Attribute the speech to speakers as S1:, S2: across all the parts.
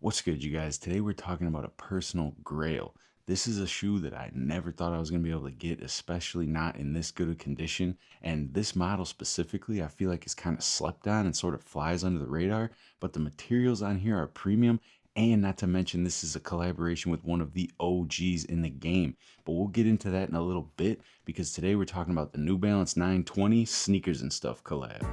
S1: What's good, you guys? Today we're talking about a personal grail. This is a shoe that I never thought I was going to be able to get, especially not in this good a condition. And this model specifically, I feel like is kind of slept on and sort of flies under the radar. But the materials on here are premium. And not to mention, this is a collaboration with one of the OGs in the game. But we'll get into that in a little bit because today we're talking about the New Balance 920 Sneakers and Stuff collab.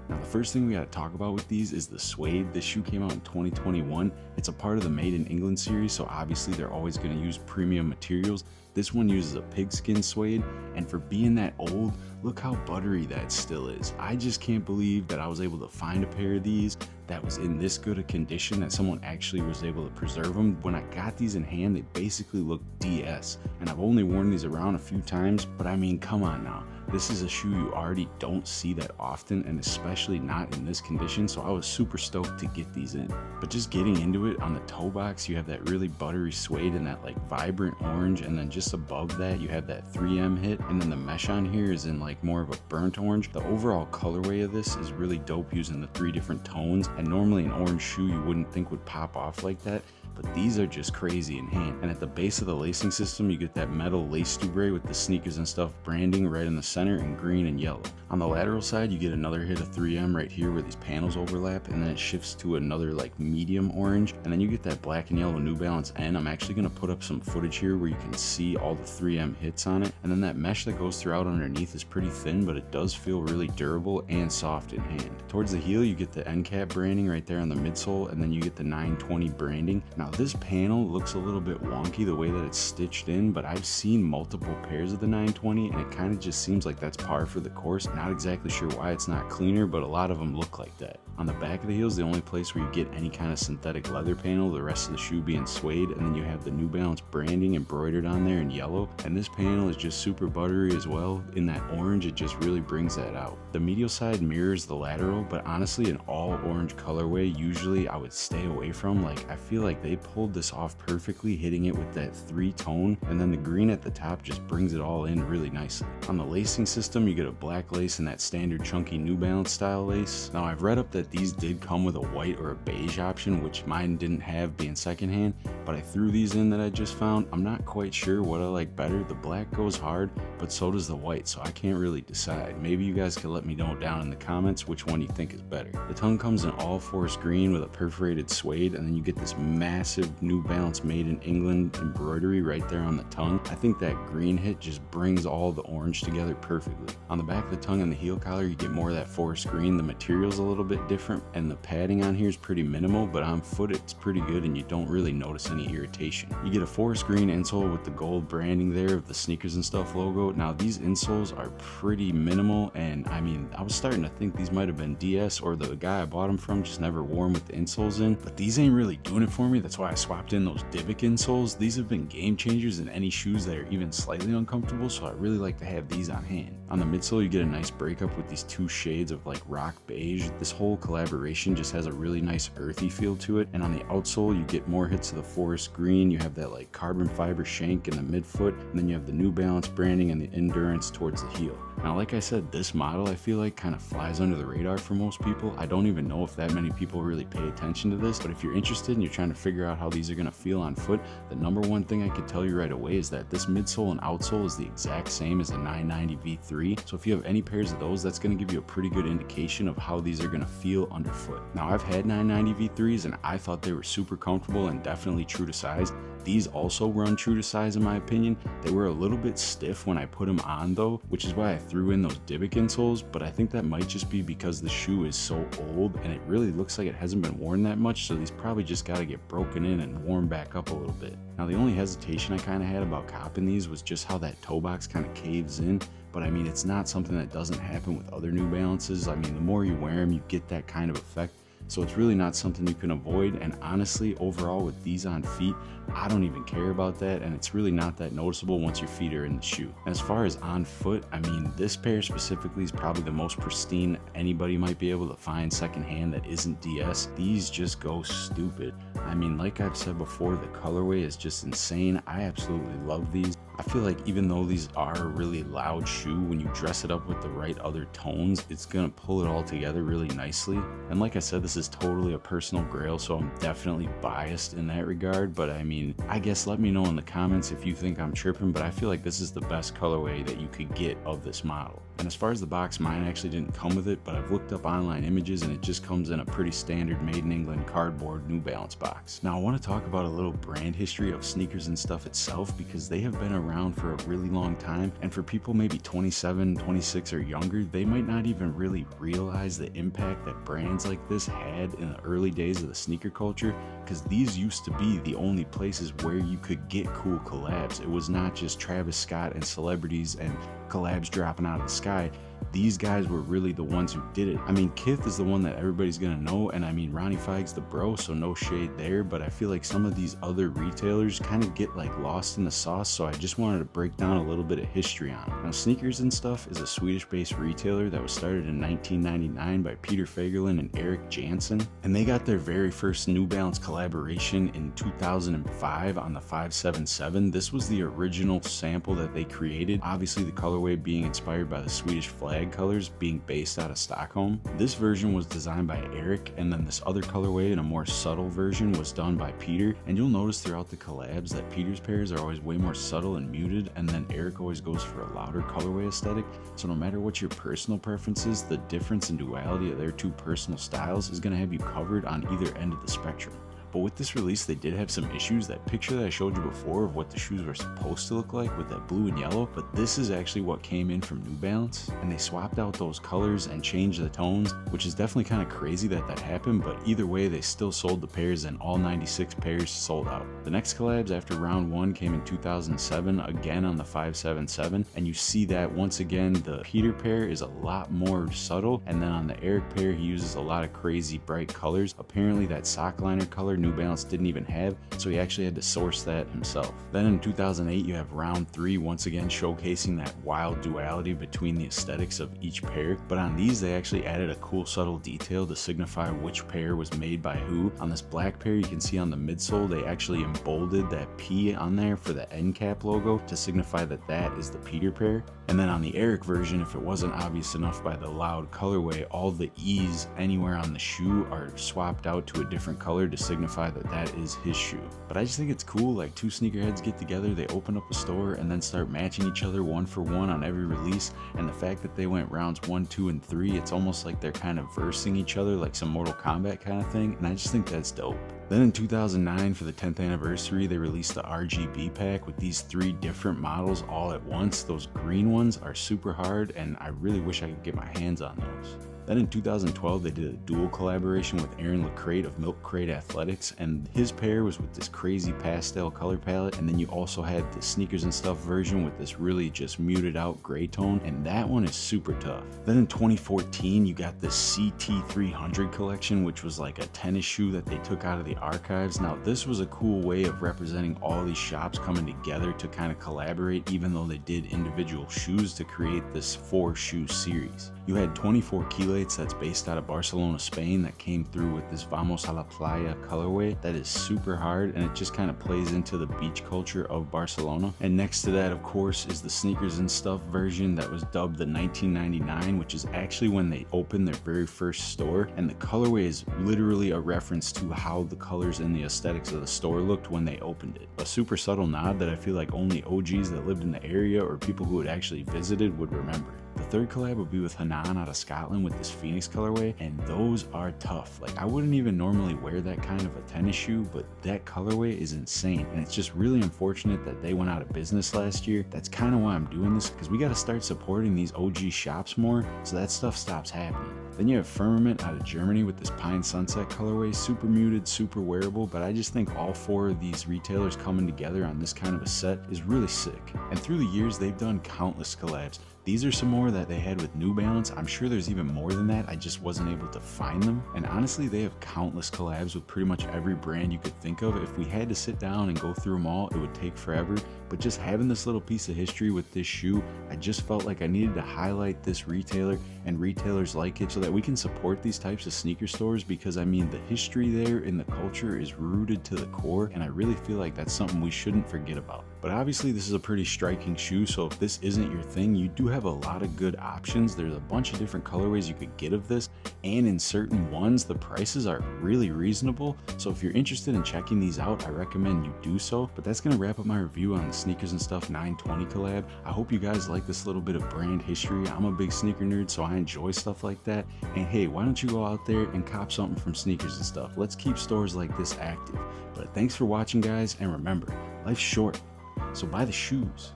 S1: Now, the first thing we got to talk about with these is the suede. This shoe came out in 2021. It's a part of the Made in England series, so obviously they're always going to use premium materials. This one uses a pigskin suede, and for being that old, look how buttery that still is. I just can't believe that I was able to find a pair of these that was in this good a condition, that someone actually was able to preserve them. When I got these in hand, they basically look DS, and I've only worn these around a few times, but I mean, come on now. This is a shoe you already don't see that often, and especially not in this condition, so I was super stoked to get these in. But just getting into it, on the toe box, you have that really buttery suede and that like vibrant orange, and then just above that, you have that 3M hit, and then the mesh on here is in like more of a burnt orange. The overall colorway of this is really dope using the 3 different tones, and normally an orange shoe you wouldn't think would pop off like that, but these are just crazy in hand. And at the base of the lacing system, you get that metal lace stoubre with the Sneakers and Stuff branding right in the center in green and yellow. On the lateral side, you get another hit of 3M right here where these panels overlap, and then it shifts to another like medium orange, and then you get that black and yellow New Balance N. I'm actually going to put up some footage here where you can see all the 3M hits on it, and then that mesh that goes throughout underneath is pretty thin, but it does feel really durable and soft in hand. Towards the heel, you get the end cap branding right there on the midsole, and then you get the 920 branding. Now this panel looks a little bit wonky the way that it's stitched in, but I've seen multiple pairs of the 920 and it kind of just seems like that's par for the course. Not exactly sure why it's not cleaner, but a lot of them look like that. On the back of the heel is the only place where you get any kind of synthetic leather panel, the rest of the shoe being suede, and then you have the New Balance branding embroidered on there in yellow, and this panel is just super buttery as well. In that orange, it just really brings that out. The medial side mirrors the lateral, but honestly an all orange colorway usually I would stay away from. Like, I feel like they pulled this off perfectly, hitting it with that 3-tone, and then the green at the top just brings it all in really nicely. On the lacing system, you get a black lace and that standard chunky New Balance style lace. Now, I've read up that these did come with a white or a beige option, which mine didn't have being secondhand, but I threw these in that I just found. I'm not quite sure what I like better. The black goes hard, but so does the white, so I can't really decide. Maybe you guys can let me know down in the comments which one you think is better. The tongue comes in all forest green with a perforated suede, and then you get this massive New Balance Made in England embroidery right there on the tongue. I think that green hit just brings all the orange together perfectly. On the back of the tongue and the heel collar, you get more of that forest green. The material's a little bit different, and the padding on here is pretty minimal, but on foot it's pretty good and you don't really notice any irritation. You get a forest green insole with the gold branding there of the Sneakers and Stuff logo. Now, these insoles are pretty minimal, and I mean, I was starting to think these might have been DS, or the guy I bought them from just never wore them with the insoles in, but these ain't really doing it for me. That's why I swapped in those Divock insoles. These have been game changers in any shoes that are even slightly uncomfortable, so I really like to have these on hand. On the midsole, you get a nice breakup with these 2 shades of like rock beige. This whole collaboration just has a really nice earthy feel to it, and on the outsole, you get more hits of the forest green. You have that like carbon fiber shank in the midfoot, and then you have the New Balance branding and the endurance towards the heel. Now, like I said, this model I feel like kind of flies under the radar for most people. I don't even know if that many people really pay attention to this, but if you're interested and you're trying to figure out how these are going to feel on foot, the number one thing I could tell you right away is that this midsole and outsole is the exact same as a 990 V3. So if you have any pairs of those, that's going to give you a pretty good indication of how these are going to feel underfoot. Now, I've had 990 V3s and I thought they were super comfortable and definitely true to size. These also run true to size in my opinion. They were a little bit stiff when I put them on though, which is why I threw in those Divock insoles, but I think that might just be because the shoe is so old and it really looks like it hasn't been worn that much, so these probably just got to get broken in and warmed back up a little bit. Now, the only hesitation I kind of had about copping these was just how that toe box kind of caves in, but I mean, it's not something that doesn't happen with other New Balances. I mean, the more you wear them, you get that kind of effect. So it's really not something you can avoid, and honestly, overall with these on feet, I don't even care about that, and it's really not that noticeable once your feet are in the shoe. As far as on foot, I mean, this pair specifically is probably the most pristine anybody might be able to find secondhand that isn't DS. These just go stupid. I mean, like I've said before, the colorway is just insane. I absolutely love these. I feel like even though these are a really loud shoe, when you dress it up with the right other tones, it's gonna pull it all together really nicely. And like I said, this is totally a personal grail, so I'm definitely biased in that regard. But I mean, I guess let me know in the comments if you think I'm tripping, but I feel like this is the best colorway that you could get of this model. And as far as the box, mine actually didn't come with it, but I've looked up online images and it just comes in a pretty standard made in England cardboard New Balance box. Now I want to talk about a little brand history of Sneakers and Stuff itself, because they have been around for a really long time, and for people maybe 27, 26 or younger, they might not even really realize the impact that brands like this had in the early days of the sneaker culture, because these used to be the only places where you could get cool collabs. It was not just Travis Scott and celebrities and collabs dropping out of the sky. These guys were really the ones who did it. I mean, Kith is the one that everybody's gonna know, and I mean, Ronnie Fieg's the bro, so no shade there, but I feel like some of these other retailers kind of get like lost in the sauce, so I just wanted to break down a little bit of history on it. Now, Sneakers and Stuff is a Swedish-based retailer that was started in 1999 by Peter Fagerlund and Eric Jansen, and they got their very first New Balance collaboration in 2005 on the 577. This was the original sample that they created, obviously the colorway being inspired by the Swedish flag colors, being based out of Stockholm. This version was designed by Eric, and then this other colorway in a more subtle version was done by Peter. And you'll notice throughout the collabs that Peter's pairs are always way more subtle and muted, and then Eric always goes for a louder colorway aesthetic. So no matter what your personal preferences, the difference and duality of their two personal styles is going to have you covered on either end of the spectrum. But with this release, they did have some issues. That picture that I showed you before of what the shoes were supposed to look like with that blue and yellow, but this is actually what came in from New Balance, and they swapped out those colors and changed the tones, which is definitely kind of crazy that that happened, but either way, they still sold the pairs, and all 96 pairs sold out. The next collabs after round one came in 2007, again on the 577, and you see that once again, the Peter pair is a lot more subtle, and then on the Eric pair, he uses a lot of crazy bright colors. Apparently that sock liner color New Balance didn't even have, so he actually had to source that himself. Then in 2008, you have round three, once again showcasing that wild duality between the aesthetics of each pair, but on these they actually added a cool subtle detail to signify which pair was made by who. On this black pair, you can see on the midsole they actually emboldened that P on there for the end cap logo to signify that that is the Peter pair. And then on the Eric version, if it wasn't obvious enough by the loud colorway, all the E's anywhere on the shoe are swapped out to a different color to signify that that is his shoe. But I just think it's cool, like two sneakerheads get together, they open up a store and then start matching each other one for one on every release, and the fact that they went rounds 1, 2, and 3, it's almost like they're kind of versing each other like some Mortal Kombat kind of thing, and I just think that's dope. Then in 2009, for the 10th anniversary, they released the RGB pack with these 3 different models all at once. Those green ones are super hard, and I really wish I could get my hands on those. Then in 2012, they did a dual collaboration with Aaron LeCrate of Milk Crate Athletics, and his pair was with this crazy pastel color palette, and then you also had the Sneakers and Stuff version with this really just muted out gray tone, and that one is super tough. Then in 2014, you got the CT300 collection, which was like a tennis shoe that they took out of the archives. Now this was a cool way of representing all these shops coming together to kind of collaborate, even though they did individual shoes to create this 4-shoe series. You had 24 chelates that's based out of Barcelona, Spain, that came through with this Vamos a la Playa colorway that is super hard, and it just kind of plays into the beach culture of Barcelona. And next to that, of course, is the Sneakers and Stuff version that was dubbed the 1999, which is actually when they opened their very first store, and the colorway is literally a reference to how the colors and the aesthetics of the store looked when they opened it. A super subtle nod that I feel like only OGs that lived in the area or people who had actually visited would remember. The third collab would be with Hanan out of Scotland with this Phoenix colorway, and those are tough. Like, I wouldn't even normally wear that kind of a tennis shoe, but that colorway is insane, and it's just really unfortunate that they went out of business last year. That's kind of why I'm doing this, because we got to start supporting these OG shops more so that stuff stops happening. Then you have Firmament out of Germany with this Pine Sunset colorway, super muted, super wearable, but I just think all 4 of these retailers coming together on this kind of a set is really sick. And through the years, they've done countless collabs. These are some more that they had with New Balance. I'm sure there's even more than that, I just wasn't able to find them. And honestly, they have countless collabs with pretty much every brand you could think of. If we had to sit down and go through them all, it would take forever. But just having this little piece of history with this shoe, I just felt like I needed to highlight this retailer and retailers like it so that we can support these types of sneaker stores, because I mean, the history there in the culture is rooted to the core, and I really feel like that's something we shouldn't forget about. But obviously this is a pretty striking shoe, so if this isn't your thing, you do have a lot of good options. There's a bunch of different colorways you could get of this, and in certain ones the prices are really reasonable. So if you're interested in checking these out, I recommend you do so. But that's gonna wrap up my review on the Sneakers and Stuff 920 collab. I hope you guys like this little bit of brand history. I'm a big sneaker nerd, so I enjoy stuff like that. And hey, why don't you go out there and cop something from Sneakers and Stuff? Let's keep stores like this active. But thanks for watching, guys, and remember, life's short, so buy the shoes.